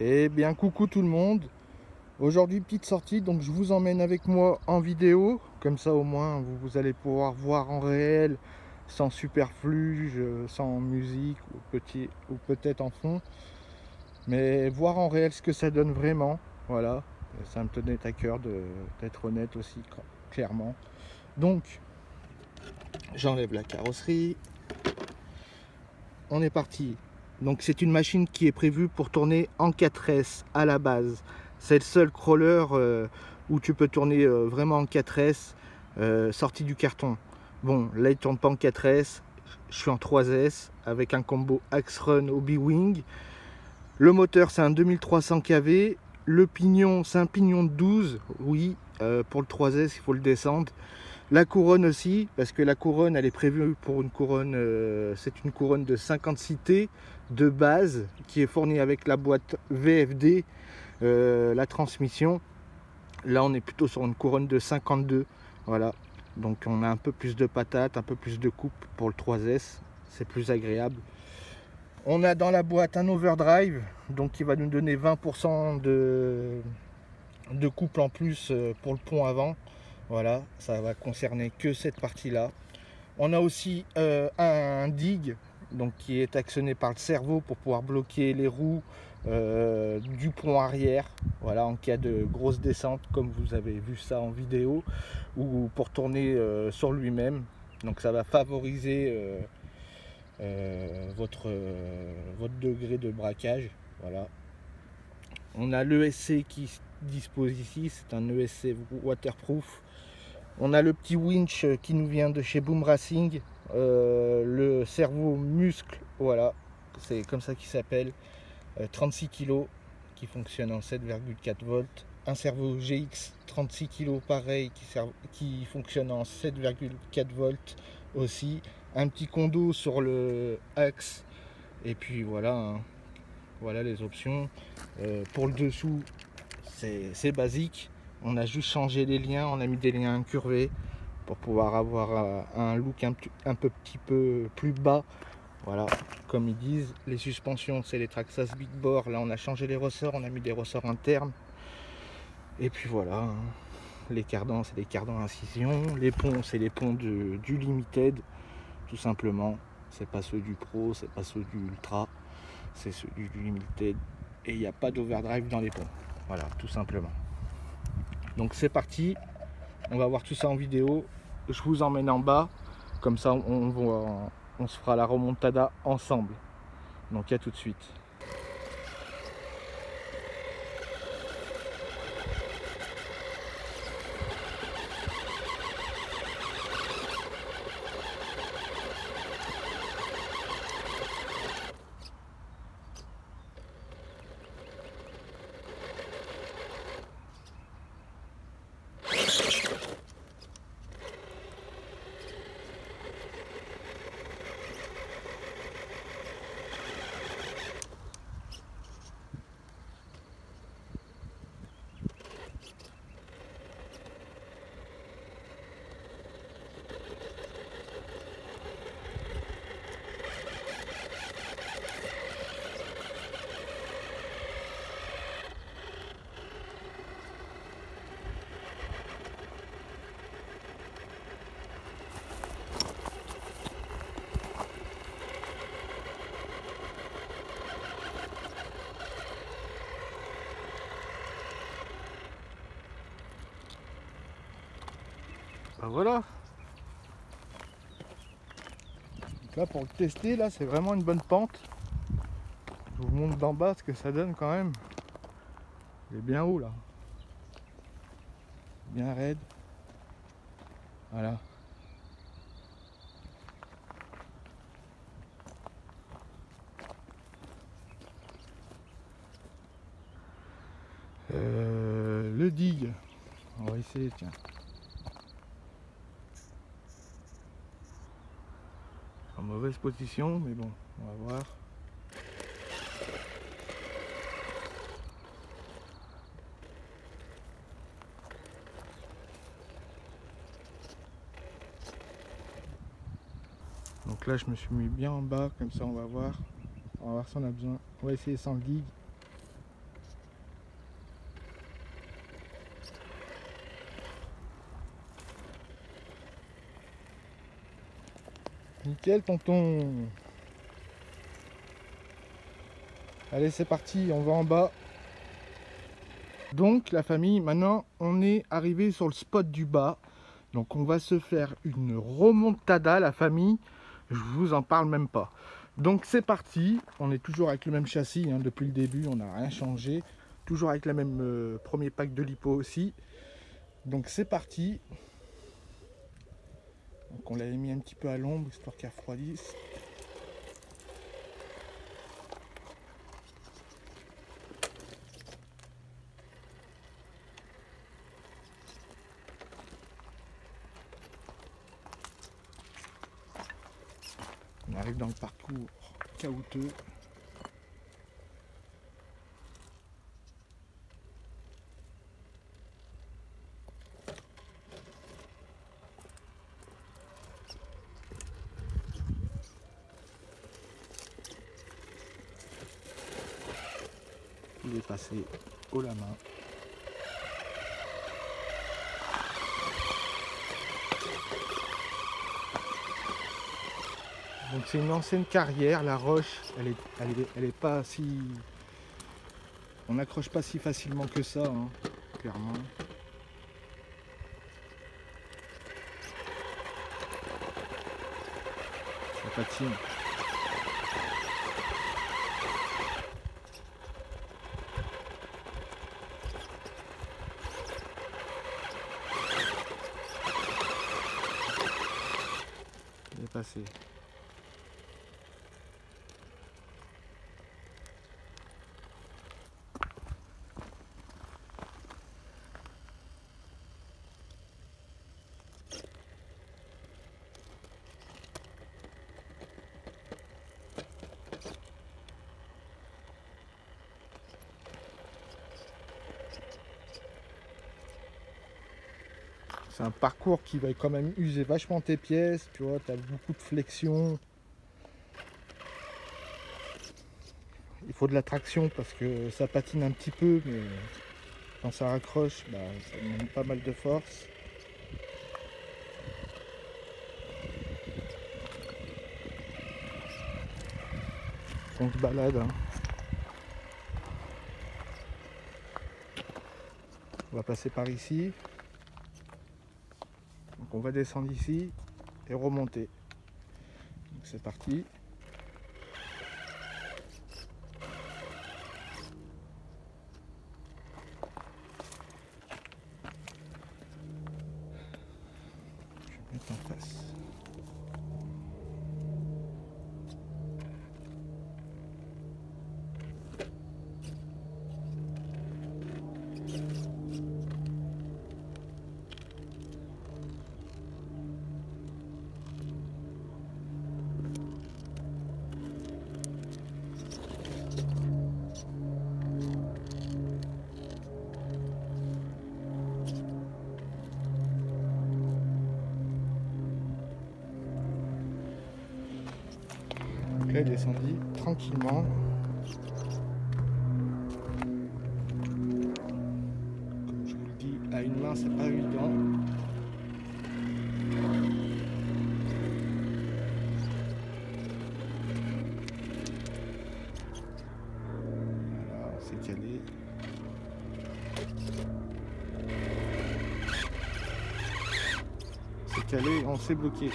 Eh bien coucou tout le monde. Aujourd'hui petite sortie, donc je vous emmène avec moi en vidéo. Comme ça au moins vous allez pouvoir voir en réel, sans superfluge, sans musique ou peut-être en fond. Mais voir en réel ce que ça donne vraiment. Voilà, ça me tenait à cœur d'être honnête aussi, clairement. Donc j'enlève la carrosserie. On est parti. Donc c'est une machine qui est prévue pour tourner en 4S à la base. C'est le seul crawler où tu peux tourner vraiment en 4S sorti du carton. Bon, là il tourne pas en 4S, je suis en 3S avec un combo Axrun Obi-Wing. Le moteur c'est un 2300 kV, le pignon c'est un pignon de 12, oui, pour le 3S il faut le descendre. La couronne aussi, parce que la couronne elle est prévue pour une couronne, c'est une couronne de 56T de base qui est fournie avec la boîte VFD, la transmission. Là on est plutôt sur une couronne de 52, voilà. Donc on a un peu plus de patates, un peu plus de coupe pour le 3S, c'est plus agréable. On a dans la boîte un overdrive, donc qui va nous donner 20% de couple en plus pour le pont avant. Voilà, ça va concerner que cette partie-là. On a aussi un dig, donc qui est actionné par le cerveau pour pouvoir bloquer les roues du pont arrière. Voilà, en cas de grosse descente, comme vous avez vu ça en vidéo, ou pour tourner sur lui-même. Donc ça va favoriser votre degré de braquage. Voilà. On a l'ESC qui dispose ici, c'est un ESC waterproof. On a le petit winch qui nous vient de chez Boom Racing, le servo muscle, voilà, c'est comme ça qu'il s'appelle, 36 kg qui fonctionne en 7,4 volts. Un servo GX 36 kg pareil qui fonctionne en 7,4 volts aussi. Un petit condo sur le axe et puis voilà, hein. Voilà les options. Pour le dessous c'est basique. On a juste changé les liens, on a mis des liens incurvés pour pouvoir avoir un look un petit peu plus bas. Voilà, comme ils disent. Les suspensions, c'est les Traxxas Big Bore. Là, on a changé les ressorts, on a mis des ressorts internes. Et puis voilà, hein. Les cardans, c'est des cardans à incision. Les ponts, c'est les ponts du Limited, tout simplement. C'est pas ceux du Pro, c'est pas ceux du Ultra, c'est ceux du Limited. Et il n'y a pas d'overdrive dans les ponts. Voilà, tout simplement. Donc c'est parti, on va voir tout ça en vidéo. Je vous emmène en bas, comme ça on se fera la remontada ensemble. Donc à tout de suite. Ben voilà. Donc là pour le tester, là c'est vraiment une bonne pente. Je vous montre d'en bas ce que ça donne quand même. Il est bien haut là. Bien raide. Voilà. Le dig. On va essayer, tiens. En mauvaise position, mais bon, on va voir. Donc là je me suis mis bien en bas, comme ça on va voir. On va voir si on a besoin. On va essayer sans le dig. Nickel, tonton. Allez, c'est parti, on va en bas. Donc la famille, maintenant on est arrivé sur le spot du bas. Donc on va se faire une remontada, la famille. Je vous en parle même pas. Donc c'est parti. On est toujours avec le même châssis hein, depuis le début. On n'a rien changé. Toujours avec le même premier pack de lipo aussi. Donc c'est parti. Donc on l'avait mis un petit peu à l'ombre histoire qu'il refroidisse. On arrive dans le parcours caouteux. Il est passé haut la main. Donc c'est une ancienne carrière, la roche, elle est pas si... On n'accroche pas si facilement que ça, hein, clairement. Ça patine. Il est passé. C'est un parcours qui va quand même user vachement tes pièces, tu vois, tu as beaucoup de flexion. Il faut de la traction parce que ça patine un petit peu, mais quand ça raccroche, bah, ça demande pas mal de force. On se balade. Hein. On va passer par ici. Donc on va descendre ici et remonter. Donc c'est parti. Je vais mettre en face. Là, il descendit tranquillement. Comme je vous le dis, à une main, c'est pas évident. Voilà, on s'est calé. On s'est calé, on s'est bloqué.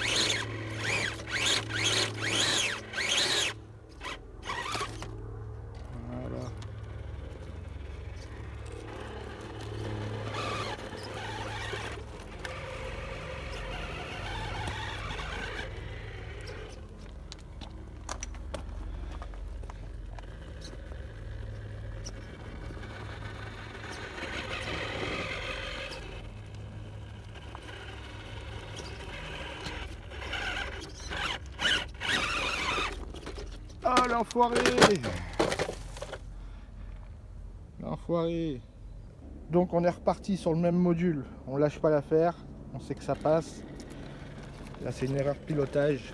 Ah l'enfoiré! L'enfoiré! Donc on est reparti sur le même module, on lâche pas l'affaire, on sait que ça passe. Là c'est une erreur de pilotage.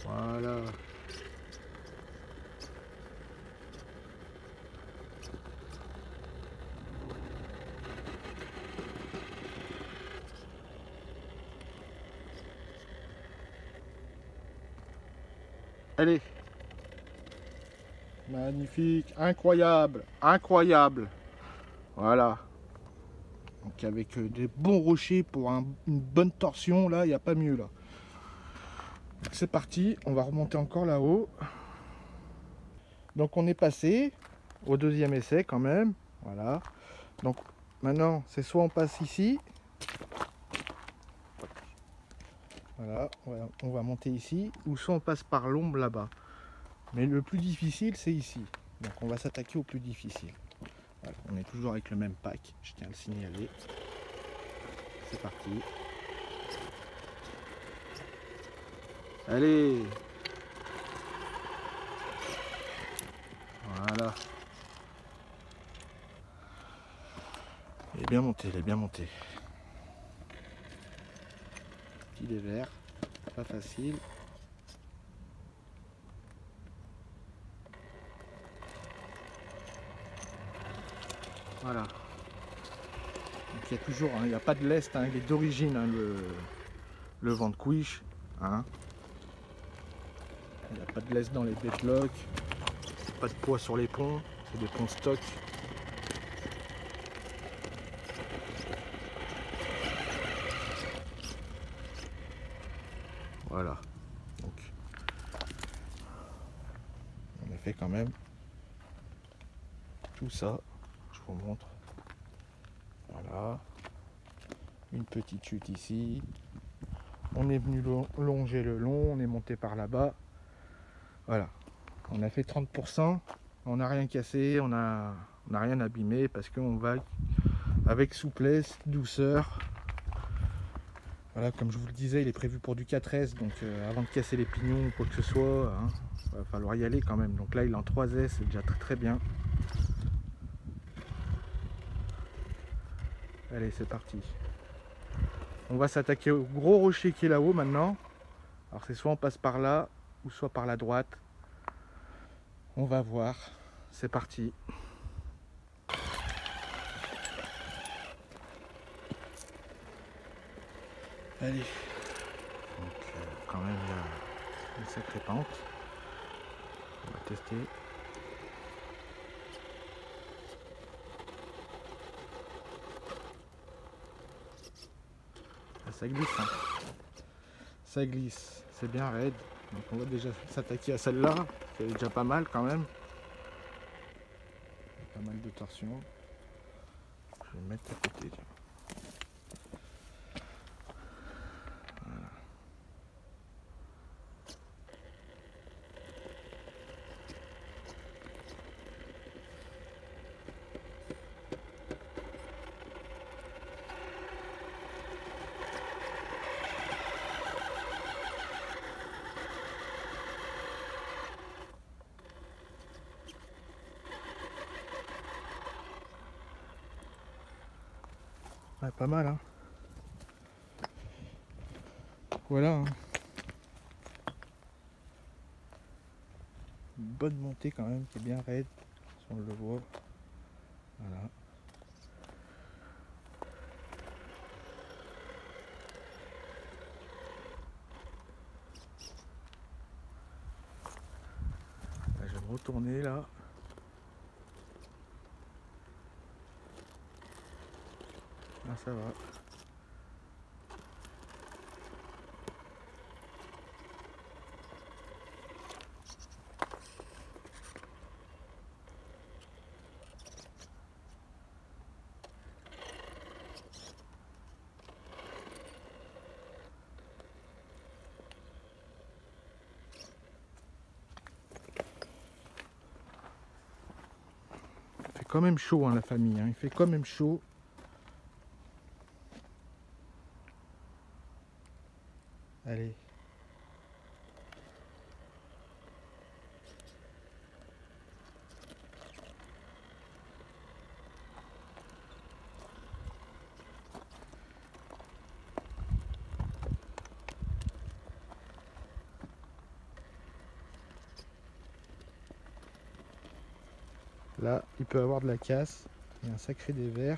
Voilà. Voilà. Allez. Magnifique, incroyable, incroyable. Voilà. Donc avec des bons rochers pour une bonne torsion, là, il n'y a pas mieux là. C'est parti, on va remonter encore là-haut. Donc on est passé au deuxième essai quand même. Voilà. Donc maintenant, c'est soit on passe ici. Voilà, on va monter ici, ou soit on passe par l'ombre là-bas. Mais le plus difficile, c'est ici. Donc on va s'attaquer au plus difficile. Voilà, on est toujours avec le même pack, je tiens à le signaler. C'est parti. Allez. Voilà. Il est bien monté, il est bien monté. Petit dévers, pas facile. Voilà. Donc il y a toujours, hein, il n'y a pas de lest, hein, il est d'origine, hein, le vent de couiche. Hein. Il n'y a pas de lest dans les deadlocks, pas de poids sur les ponts, c'est des ponts stock. Voilà. Donc on a fait quand même tout ça. Je vous montre. Voilà. Une petite chute ici. On est venu longer le long, on est monté par là-bas. Voilà. On a fait 30%. On n'a rien cassé, on n'a rien abîmé parce qu'on va avec souplesse, douceur. Voilà, comme je vous le disais, il est prévu pour du 4S, donc avant de casser les pignons ou quoi que ce soit, hein, il va falloir y aller quand même. Donc là, il est en 3S, c'est déjà très très bien. Allez, c'est parti. On va s'attaquer au gros rocher qui est là-haut maintenant. Alors c'est soit on passe par là, ou soit par la droite. On va voir. C'est parti. Allez. Donc quand même il y a une sacrée pente. On va tester. Ah, ça glisse. Hein. Ça glisse. C'est bien raide. Donc on va déjà s'attaquer à celle-là. C'est déjà pas mal quand même. Pas mal de torsion. Je vais le mettre à côté. Tiens. Ouais, pas mal, hein. Voilà. Hein. Une bonne montée quand même, qui est bien raide, si on le voit. Voilà. Là, je vais me retourner là. Là, ça va. Il fait quand même chaud, hein, la famille. Hein. Il fait quand même chaud. Allez. Là, il peut avoir de la casse. Il y a un sacré dévers.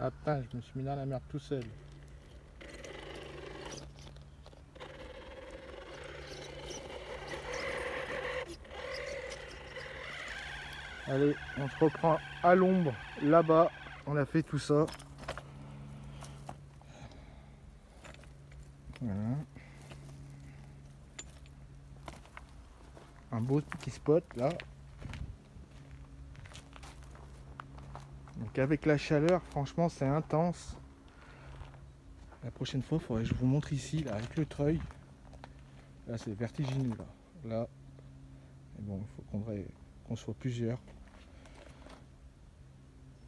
Ah putain, je me suis mis dans la merde tout seul. Allez, on se reprend à l'ombre, là-bas. On a fait tout ça. Voilà. Un beau petit spot là. Donc avec la chaleur, franchement, c'est intense. La prochaine fois, il faudrait que je vous montre ici, là, avec le treuil. Là, c'est vertigineux, là. Là. Mais bon, il faut qu'on soit plusieurs.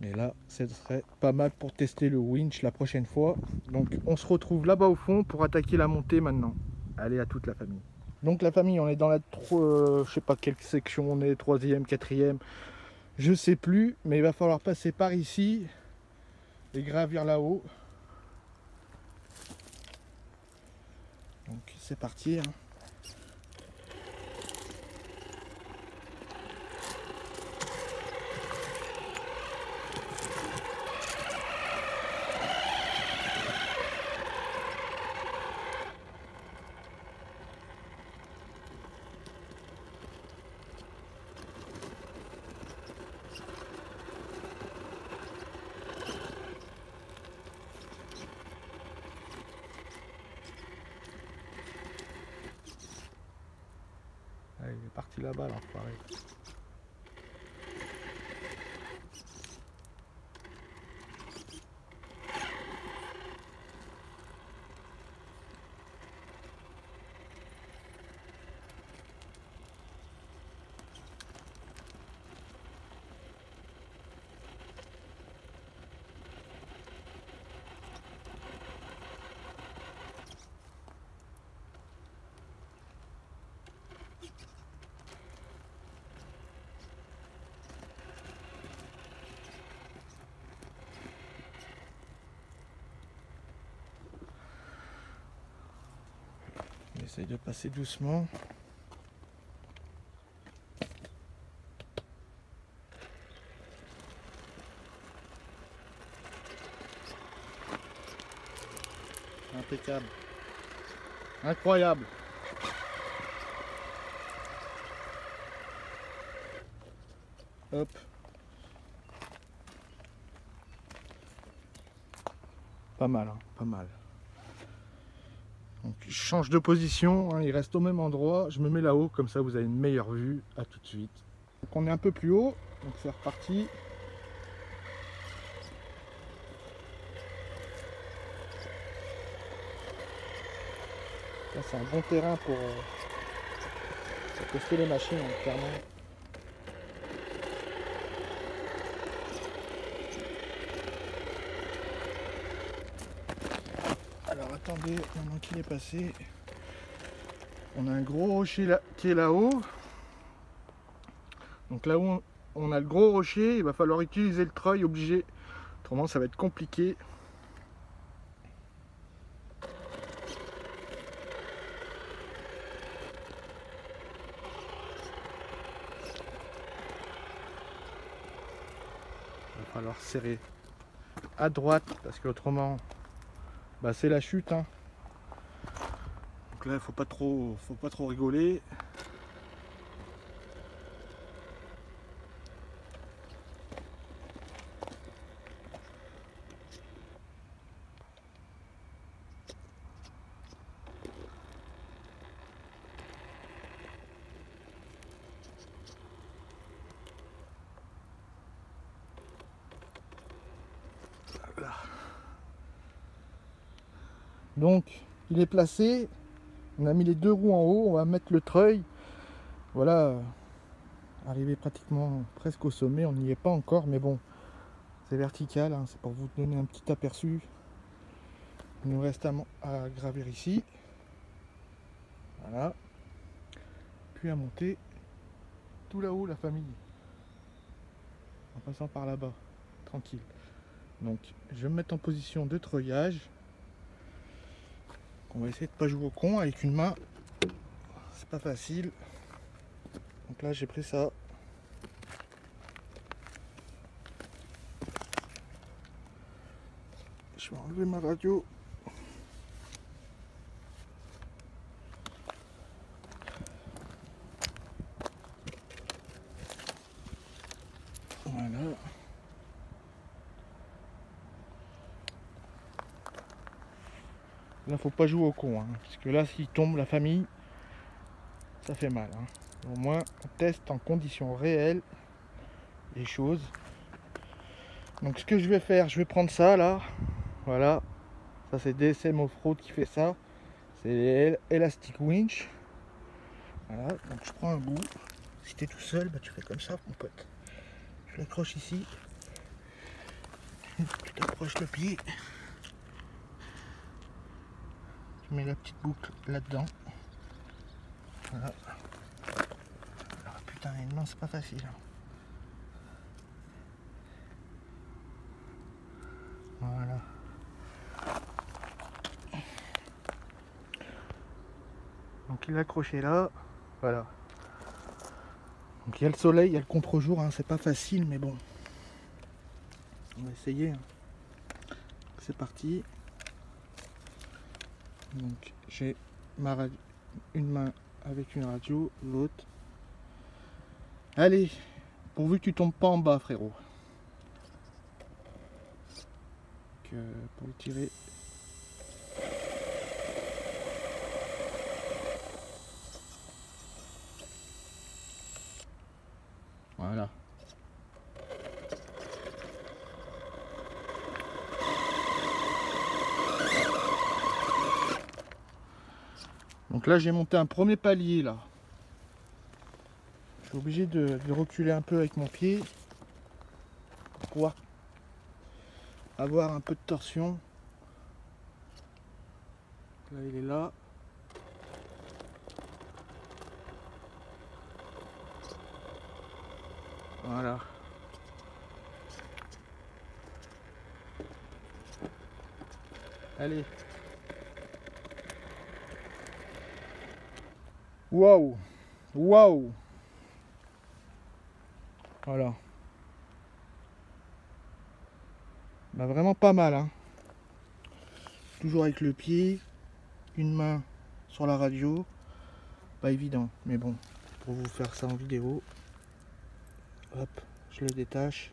Mais là, ce serait pas mal pour tester le winch la prochaine fois. Donc, on se retrouve là-bas au fond pour attaquer la montée maintenant. Allez, à toute la famille. Donc, la famille, on est dans la... je sais pas quelle section on est, 3e, 4e. Je sais plus, mais il va falloir passer par ici et gravir là-haut. Donc c'est parti. Hein. Allez, il est parti là-bas l'enfoiré. On essaye de passer doucement. Impeccable. Incroyable. Hop. Pas mal, hein, pas mal. Donc je change de position, hein, il reste au même endroit. Je me mets là-haut, comme ça vous avez une meilleure vue. À tout de suite. Donc on est un peu plus haut, donc c'est reparti. Là c'est un bon terrain pour tester les machines, hein, clairement. Alors attendez, maintenant qu'il est passé, on a un gros rocher là, qui est là-haut. Donc là où on a le gros rocher, il va falloir utiliser le treuil obligé, autrement ça va être compliqué. Il va falloir serrer à droite parce qu'autrement bah, c'est la chute. Hein. Donc là il faut pas trop rigoler. Là. Donc il est placé, on a mis les deux roues en haut, on va mettre le treuil. Voilà, arrivé pratiquement presque au sommet, on n'y est pas encore, mais bon, c'est vertical, hein, c'est pour vous donner un petit aperçu. Il nous reste à gravir ici, voilà, puis à monter tout là-haut la famille, en passant par là-bas, tranquille. Donc je vais me mettre en position de treuillage. On va essayer de pas jouer au con avec une main, c'est pas facile. Donc là j'ai pris ça. Je vais enlever ma radio. Voilà. Là faut pas jouer au con, hein, parce que là s'il tombe la famille, ça fait mal. Hein. Au moins on teste en conditions réelles les choses. Donc ce que je vais faire, je vais prendre ça là. Voilà. Ça c'est DSM Offroad qui fait ça. C'est Elastic Winch. Voilà, donc je prends un bout. Si tu es tout seul, bah, tu fais comme ça mon pote. Je l'accroche ici. Tu t'approches le pied. Tu mets la petite boucle là-dedans. Voilà. Alors, putain, non, c'est pas facile. Hein. Voilà. Donc il est accroché là. Voilà. Donc il y a le soleil, il y a le contre-jour, hein, c'est pas facile, mais bon. On va essayer. Hein. C'est parti. Donc j'ai ma radio, une main avec une radio, l'autre. Allez, pourvu que tu tombes pas en bas, frérot. Pour le tirer. Voilà. Donc là j'ai monté un premier palier là. Je suis obligé de reculer un peu avec mon pied pour pouvoir avoir un peu de torsion. Là il est là. Voilà. Allez. Waouh. Waouh. Voilà. Bah vraiment pas mal. Hein. Toujours avec le pied. Une main sur la radio. Pas évident. Mais bon. Pour vous faire ça en vidéo. Hop. Je le détache.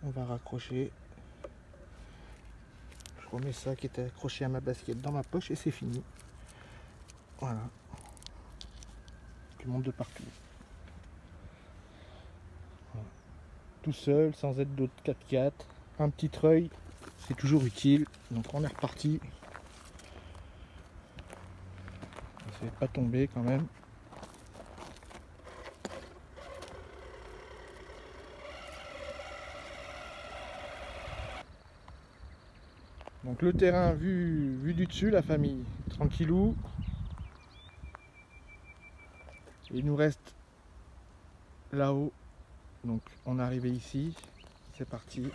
On va raccrocher. Je remets ça qui était accroché à ma basket dans ma poche et c'est fini. Voilà. Tu montes de partout. Voilà. Tout seul, sans aide d'autres 4x4. Un petit treuil, c'est toujours utile. Donc on est reparti. Ça ne va pas tomber quand même. Donc le terrain vu du dessus, la famille, tranquillou. Il nous reste là-haut. Donc on est arrivé ici. C'est parti.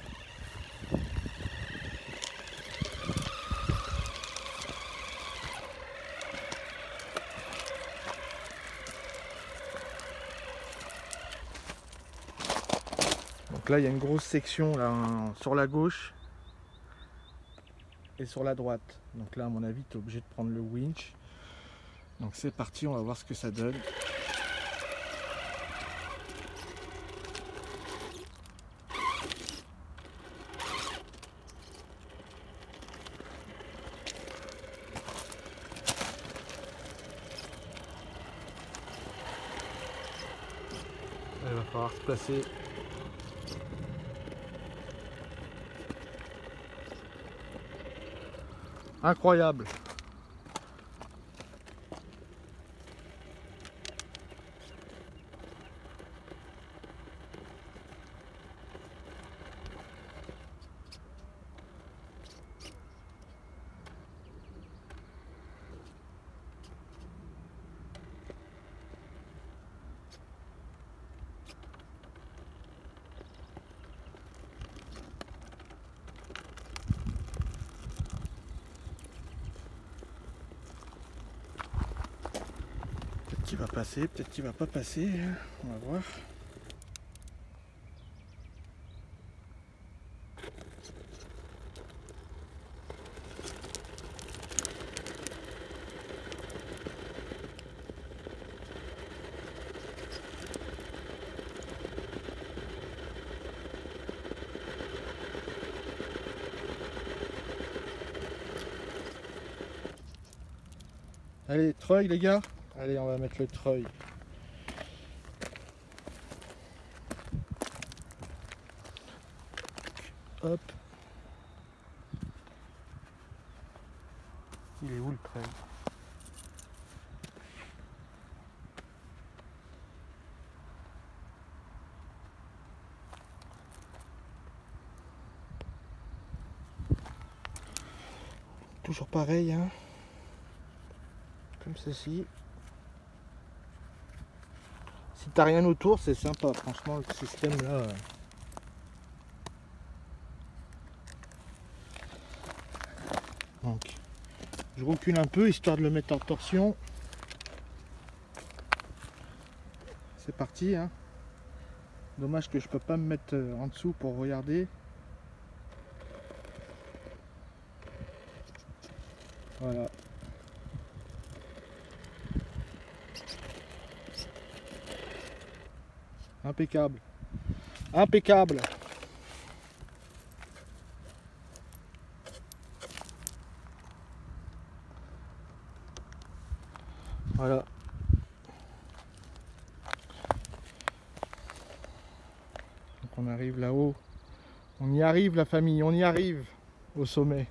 Donc là il y a une grosse section là, sur la gauche et sur la droite. Donc là à mon avis tu es obligé de prendre le winch. Donc c'est parti, on va voir ce que ça donne. Il va falloir se placer. Incroyable. Peut-être qu'il va passer, peut-être qu'il va pas passer. On va voir. Allez, treuil les gars. Allez, on va mettre le treuil. Hop. Il est où le treuil? Toujours pareil, hein. Comme ceci. Si t'as rien autour, c'est sympa. Franchement, le système là. Donc, je recule un peu histoire de le mettre en torsion. C'est parti, hein. Dommage que je peux pas me mettre en dessous pour regarder. Voilà. Impeccable. Impeccable. Voilà. Donc on arrive là-haut. On y arrive la famille, on y arrive au sommet.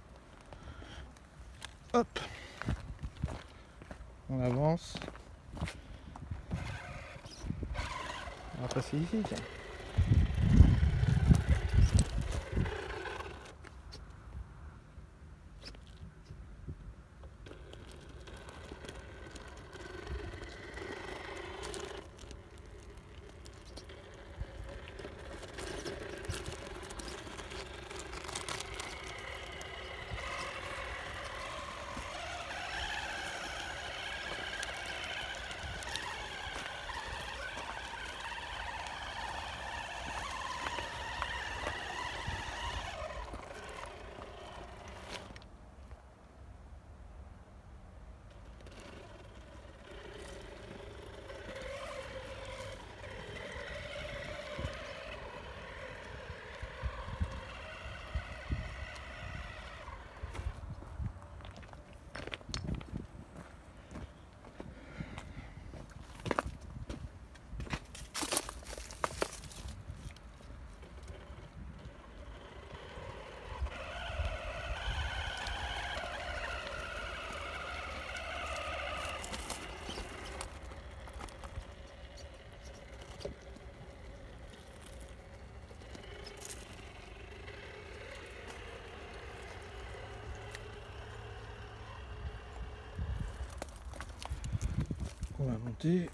Hop. On avance. On va passer ici, tiens. On va monter.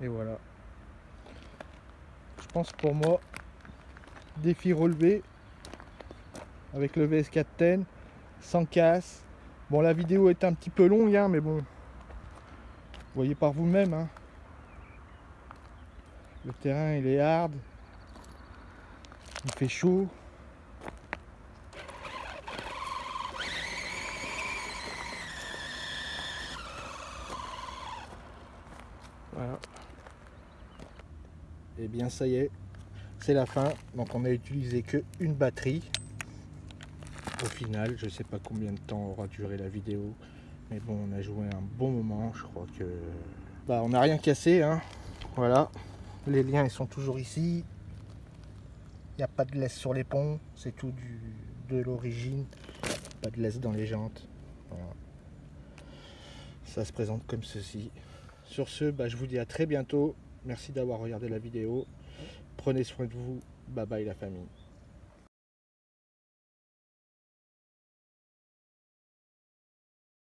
Et voilà. Je pense pour moi, défi relevé avec le VS410 sans casse. Bon, la vidéo est un petit peu longue, hein, mais bon, vous voyez par vous-même. Hein. Le terrain il est hard, il fait chaud. Voilà. Et bien ça y est, c'est la fin. Donc on a utilisé que une batterie. Au final, je sais pas combien de temps aura duré la vidéo, mais bon, on a joué un bon moment. Je crois que on n'a rien cassé, hein. Voilà, les liens ils sont toujours ici. Il n'y a pas de laisse sur les ponts, c'est tout de l'origine. Pas de laisse dans les jantes. Voilà. Ça se présente comme ceci. Sur ce, je vous dis à très bientôt. Merci d'avoir regardé la vidéo. Prenez soin de vous. Bye bye la famille.